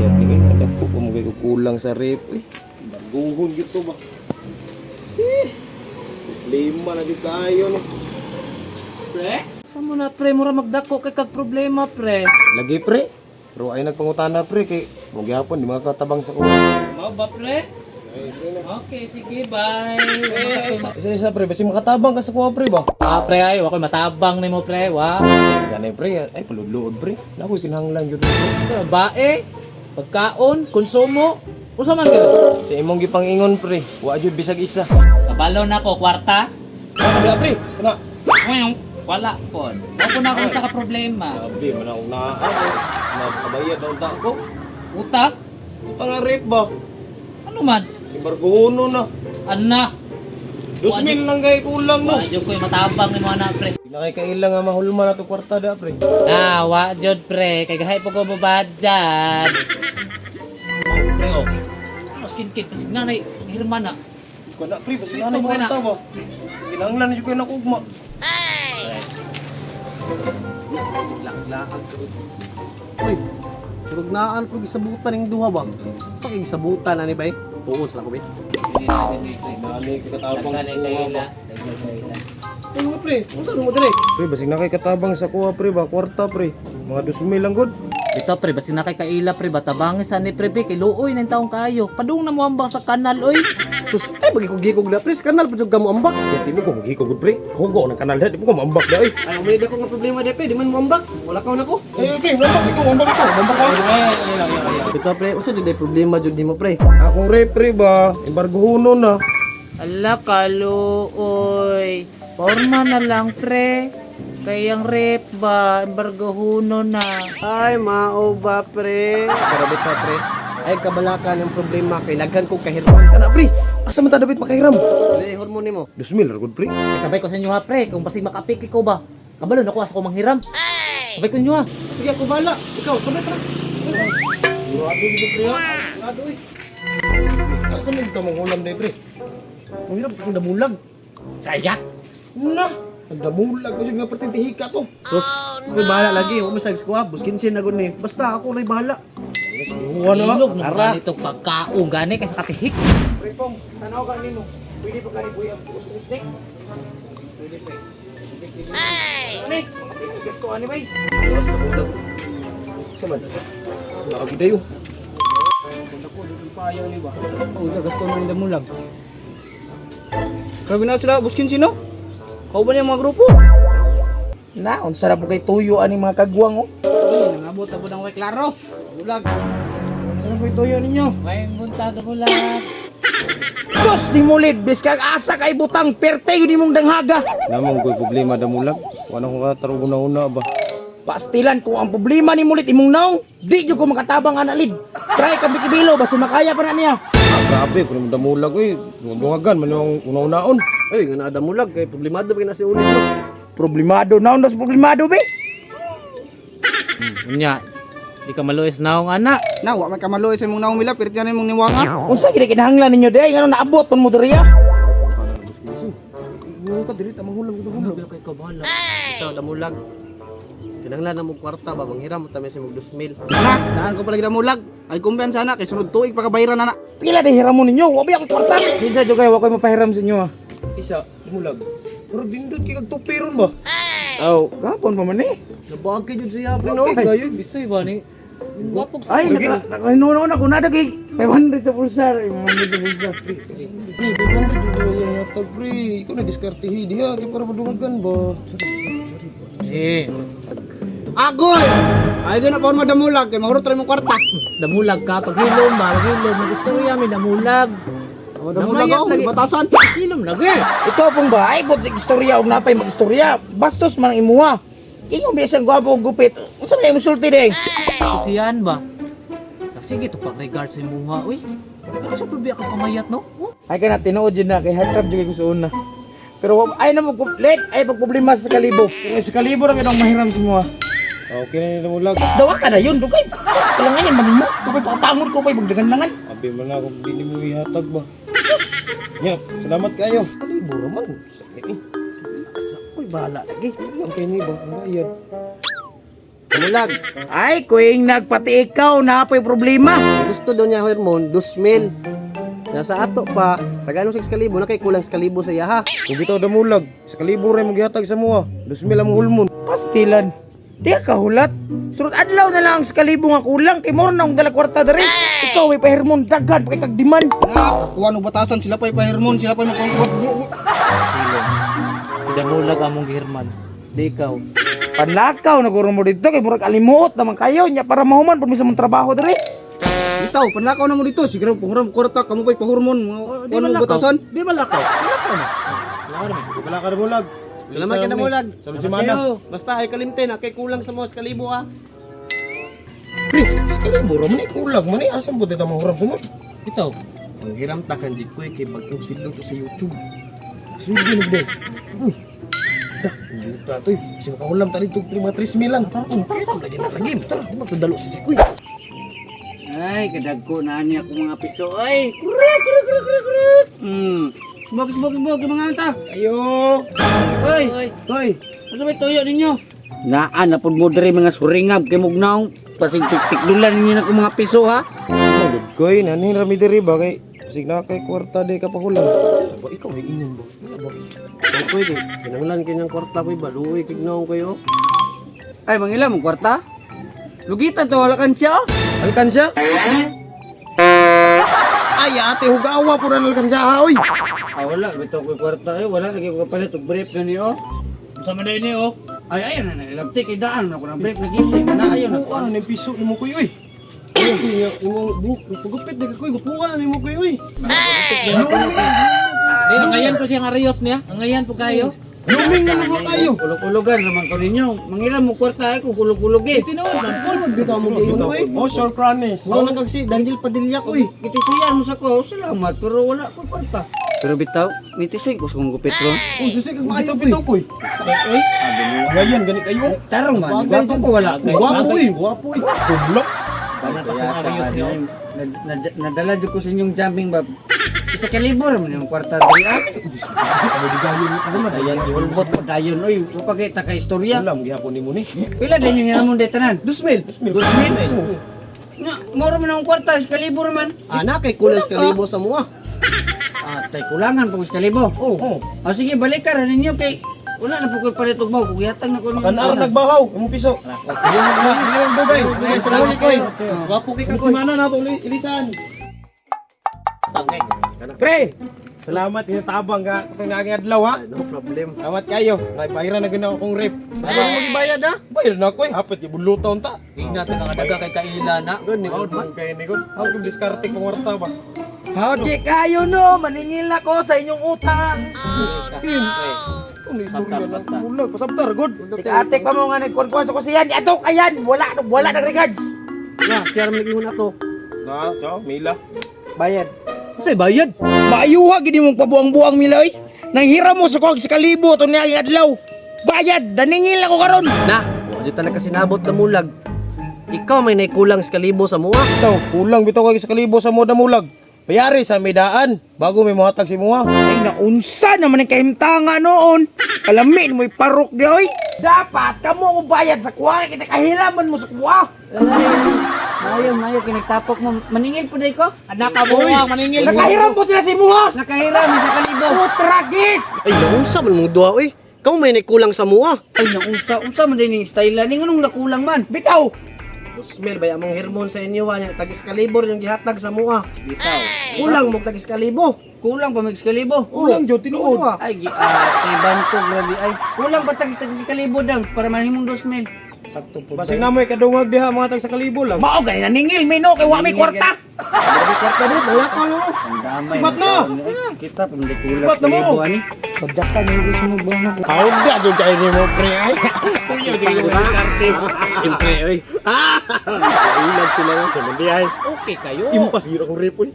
bayad ni kay ada ko pamugay ko kulang sa rep eh. Baguhon gito ba. Problema na di kayo no. Pre? Saan mo na pre, mura magdako kay kag problema pre. Lagi pre. Pero ay nagpangutana pre kay mong gihapon di mga katabang sa kuha. Mao ba pre? Okay, sige, bye. Isa pre, basi makatabang ka sa kuha pre ba? Pre ay, wakoy matabang nimo pre, wa. Ganay pre, ay palud-luod pre. Nakoy kinahanglan gyud. Bae, pagkaon, konsumo, unsa man gyud? Sa imong gipangingon pre, wa jud bisag isa. Kabalo nako kwarta. Wala pre, kana. Ngayong wala pod. Ako na ako sa ka problema. Sabi man ako na ako. Nagkabayad na unta ko. Utak? Utang nga rep ba? Ano man? Ibarguno na. Ana. 2,000 lang kay kulang no. Wa jud koy matabang nimo ana pre. Nakikailang nga mahulma na to kwarta da pre. Wa jud pre, kay gahay po ko babadyan. Pre oh. Maskin kid pasig nanay, hirman na. Kana pre, basi Ito na mo kwarta na. ba? Kinahanglan niyo ko na kugma. Laklakad ko. Uy, turugnaan ko gisabutan ng duha ba? Pag gisabutan ani bay? Tuon sa ko bay. Nani katabang sa kuha ba? Ay mga pre, unsa mo dire? Pre, basi na kay katabang sa kuha pre ba? Kwarta pre. Mga 2,000 lang gud. Ito pre, basi na kay kaila pre, batabangis sa ni pre, kay luoy ng taong kayo. Padung na mo ambang sa kanal, oy. Sus, ay magikog-gikog na pre, kanal pa jud ka mo ambak. Kaya di mo ko magiko gud pre. Hugo ng kanal di mo ko mambak da eh. Ay, umili ko nga problema de pre, di man mo ambak. Wala ka na ko. Eh pre, mambak ko, mambak ko. Mambak ko. Ito pre, unsa jud ay problema jud nimo pre? Akong rep pre ba? Embargohuno na. Ala kaluoy. Porma na lang pre. Kayang rep ba, embargohuno na. Ay, mao ba pre? Grabe ka pre. Ay kabalakan yung problema kay naghan ko kahirman. Kana pre, asa man ta dapat makahiram? Dili hormone nimo. 2,000 ra gud pre. Sabay ko sa inyo ha pre, kung basig makapiki ko ba. Kabalo na ko asa ko manghiram. Sabay ko inyo ha. Sige ako bala. Ikaw, sabay tra. Grabe gid pre. Grabe oy. Asa man ta mangulam day pre? Ang hirap kung damulag. Kaya? Na, nagdamulag ko jud nga pertentihika to. Sus, may bahala lagi. Huwag mo sa ko bus 15 na gud ni. Basta ako lay bahala. Huwa na. Ilog na ba itong pagkaong gani kaysa katihik? Pre Pong, tanaw ka nimo. Pwede pa kani buya gusto steak? Pwede pre. Ay! Gusto ani bay? Basta ko daw. Sa man. Nakagi dayo. Punta ko dito payaw ni ba? Oh, sa gasto na nila mulag. Grabe na sila buskin sino? Kau ba niya mga grupo? Na, unsa ra po kay tuyo ani mga kagwang oh. Ay, nangabot ako ng way klaro. Mulag. Saan po tuyo ninyo? May buntag mo lang. Dos di mulid biskag asa kay butang perte yun imong danghaga. Namang ko'y problema da mulag. Wala ko katarong una-una ba? Pastilan ko ang problema ni mulit imong naong. Di jud ko makatabang analid. Try ka bikibilo basta makaya pa na niya. Grabe, kung da mulag oy. Dungagan man yung una-unaon. Ay, nga naada mulag kay problemado ba na si ulit mo. Problemado naon dos problemado be. Unya, di ka maluis naong anak. Na, wa man ka maloy sa imong naong mila, pirit yan imong niwanga. Unsa gid kinahanglan ninyo day ngano naabot pun mo diriya? Ingon ka diri ta manghulam ko Ano ba kay kabala? Ito, damulag. Kinanglan na mo kwarta ba, manghiram mo tamis imong 2,000. Na, daan ko palagi damulag. Ay kumpiyansa na, kay sunod tuig pa kabayaran na na. Pila day hiramon ninyo? Wa ba ako kwarta? Kinsa jud kay wa ko'y mapahiram sa inyo ah. Isa, mulag. Pero dindot kay kag tupiron ba? Oh, gapon pa man eh. Nabagay jud siya, no? Okay kayo. Bisoy ba ni? Wapog sa Ay, nakahinuno na ko na kay 500 sa pulsar. 500 sa pulsar. Pre, 500 jud yung yatag pre. Ikaw na diskartehi diha kay para madungagan ba? Sorry ba? Eh, Agoy! Ay doon na pa madamulag, kay mahurot rin mo kwarta. damulag ka pag hilom ba, hilom mag-istorya may damulag. Madamulag ako, lagi. batasan. Hilom lagi. Ikaw pong ba ay bot istorya og napay magistorya. Bastos man ang imuha. Ingon bisang gwapo og gupit. Unsa man imong sulti day? Kasiyan ba? Sige to pag regard sa imuha, uy. Ano sa probiya ka pamayat no? Ay ka na tinuod yun na kay hard trap jud ko sa una. Pero ay na mo complete ay pag problema sa kalibo. Kung sa kalibo ra kinang mahiram sa mo. Okay na nila mulag. Dawa ka na yun dugay. Kailangan yan magmo. Kapay patangon ko pay magdagan-langan. Abi man na kung di mo ihatag ba. Nya, salamat kayo. Kalibo ra man. Sige. Asa ko'y bahala lagi. Ang kay ni ba ang bayad. Mulag. Ay, kuing nagpati ikaw na apoy problema. Gusto daw niya hormone, 2,000. Nasa ato pa, taga 6,000 na kay kulang 1,000 sa iya ha. Kung bitaw damulag, sa kalibo rin maghihatag sa mua. 2,000 ang hulmon. Pastilan. Di ka hulat. Sunod adlaw na lang sa kalibo nga kulang kay mo na ang dala kwarta diri. Ikaw ay pahirmon daghan pa kag demand. Kakuha no batasan sila pa ipahirmon, sila pa makongkot. Si Damulag among gihirman. Di ikaw. Panlakaw na guro mo dito kay murag alimuot naman kayo nya para mahuman pud mi sa mong trabaho diri. Bitaw, panlakaw na mo dito. Siguro panghuram kwarta, kamo pa'y pahormon. Di Ano ba lakaw? batasan? Di ba lakaw? Lakaw na. Lakaw na. Wala ka damulag. Salamat ka Damulag. Sabi si Mana. Basta ay kalimte na kay kulang sa mga 1,000 ha. Pre, sa kalibo ra man kulag man asam pud ta manghuram sunod. Ito. Ang hiram ta kan jikoy kay bagong sidlo to sa YouTube. Sunod din ba? Uy. Dah, juta to. Kasi makahulam ta dito mga 3,000 lang. Tara, lagi na lagi. Tara, di ba dalo si Jikoy? Ay, kadagko na niya akong mga piso. Ay, Subok, mga anta. Ayo. Oy, Hoy. ano may tuyo ninyo? Naan na pud mo diri mga suringab kay mugnaong pasig tik-tikdulan ninyo na akong mga piso ha. Magod koy, nanin rami diri ba kay sig na kay kwarta di ka pahulam. Ba ikaw ay inyong ba? Wala ba? Okay kay kinahanglan kanyang kwarta koy baluoy kay gnaon kayo. Ay, mangila mong kwarta? Lugitan to wala kan siya. Alkansya? Ay, ate, hugawa po na alkansya ha, oy. Ah, wala bitaw ko kwarta ay wala lagi ko kapalit og brief gani oh. Sa man ni oh. Ay, ayun na ilabti kay daan na ko ng brief nagising na ayun na ko. Ano ng piso ni mo koy, oy. Imong buhok pagupit na koy gupuan ni mo koy uy. Di ang ngayon po siya nga Rios niya. Ang ngayon po kayo. Luming na naman kayo. Kulog-kulogan naman ko ninyo. Mangila mo kwarta ay ko kulog-kulog eh. Tinuod man po. Bitaw mo giingon koy. Oh, sure promise. Wala nang kagsi Daniel Padilla koy. Kitisuyan mo sa ko, salamat, pero wala ko kwarta. Pero bitaw, mitisoy ko sa kong gupit ro. Oh, disi kag maayo Bitaw koy. Ngayon, ganit kayo. Tarong man, gwapo ko wala. Guwapo uy, guwapo uy. Bumlok. Kaya sa kanyo, nadala dyan ko sa inyong jumping bab. Isa kalibor man yung kwarta dali ah. Ano di gayon ni ko na. Dayan, iulbot po dayon. Oy, upagay ta ka istorya. Alam gihapon nimo ni. Pila din yung hinamon de tanan? 2,000. Nga, moro man ang kwarta, isa kalibor man. Ana kay kulang 1,000 sa mua. Ah, tay kulangan po isa kalibor. Oh. Ah, sige, balik ka rin ninyo kay wala na po ko palit og baw, kugiyatag na ko ng Kanar nagbahaw, imong piso. Ilang dugay. Salamat koy. Guwapo kay ka. Mana na to ilisan. Pre, salamat tabang ka katong naging adlaw ha. No problem. Salamat kayo. Nagbayra na ginawa kong rep. Ano mo gibayad ha? Bayar na ko eh. Hapit ibuluton ta. Tingnan ta nga daga kay kaila na. Gani ko man kay ni ko. How kung diskarte kong warta ba? Hawdi kayo no, maningil ako sa inyong utang. Kung ni durian ang mulag, pasabtar god. Tig-atik pa mo nga nagkuan-kuan sa kusiyan. Atok ayan, wala na regards. Na, kaya ram lagi ato. Na, ciao, Mila. Bayad. Say bayad. Maayuha gini mong pabuang-buang miloy. Nanghiram mo sa kog sa kalibo to niya adlaw. Bayad, daningil ako karon. Na, wala ta na kasi nabot na mulag. Ikaw may naikulang 1,000 sa mua. Bitaw, kulang bitaw kay sa kalibo sa moda mulag. Bayari sa medaan bago may muhatag si Muha. Ay naunsa naman ang kahimtanga noon. Kalamin mo'y parok di oy. Dapat kamo mo bayad sa kuha kita kahilaman mo sa kuha. Mayo, kinagtapok mo. Maningil po day ko. Anak ka mo ang maningil. Nakahiram po sila si Muha. Nakahiram sa kalibo. Oh, tragis. Ay, naunsa man mong duha oy. Ikaw may naikulang sa mua. Ay, unsa man din yung style. Ningunong nakulang man. Bitaw. 2,000 ba among hormone sa inyo wa nya tagis kalibor yung gihatag sa mua. Bitaw. Kulang mo tagis kalibo. Kulang pa mag kalibo. Kulang jud tinuod. Ay, kay banto, grabe. Ay, kulang pa tagis kalibo daw para manhimong 2,000. Sakto po. Basig na mo'y kadungag diha muhatag sa kalibo lang. Mao gani naningil mino kay wa may kwarta. Grabe kwarta di, wala ka no. Ang damay. Sibat na! Kita pa hindi kulang Sibat na mo! kalibo ani. Sadaka niyo gusto mo ba na? Hawda jud kay ni mo pre ay. Tuyo di ko diskarte. Siyempre oy. Ilag sila no. Sa ay. Okay kayo. Impas gyud akong rep oy.